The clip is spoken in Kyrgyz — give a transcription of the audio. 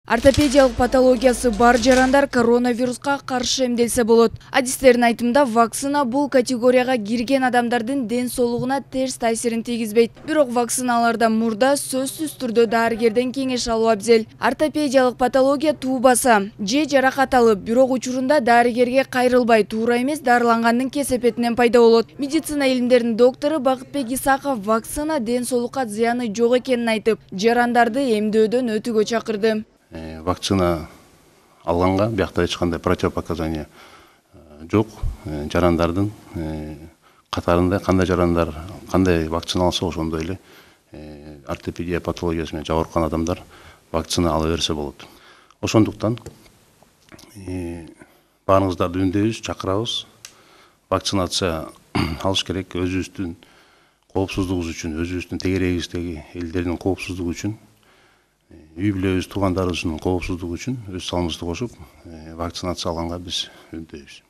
Ортопедиялык патологиясы бар жарандар коронавируска каршы эмделсе болот. Адистердин айтымында вакцина бул категорияга кирген адамдардын ден соолугуна терс таасирин тийгизбейт. Бирок вакциналардан мурда сөзсүз түрдө дарыгерден кеңеш алуу абзел. Ортопедиялык патология туубаса же жаракат алып, бирок учурунда дарыгерге кайрылбай, туура эмес дарылангандын кесепетинен пайда болот. Медицина илимдеринин доктору Бакытбек Исаков вакцина ден соолукка зыяны жок экенин айтып, жарандарды эмдөөдөн өтүүгө чакырды. Вакцина алганга биякта эч кандай противопоказания жок. Жарандардын катарында кандай жарандар кандай вакцина алса ошондой эле ортопедия патологиясы менен жабыркан адамдар вакцина ала берсе болот. Ошондуктан баарыңыздарды үндөйбүз, чакырабыз. Вакцинация алыш керек өзүбүздүн коопсуздугубуз үчүн, өзүбүздүн тегерегибиздеги элдердин коопсуздугу үчүн. Үй бүлөбүз, туугандарыбыздын коопсуздугу үчүн өз салымыбызды кошуп, вакцинация алганга биз үндөйбүз.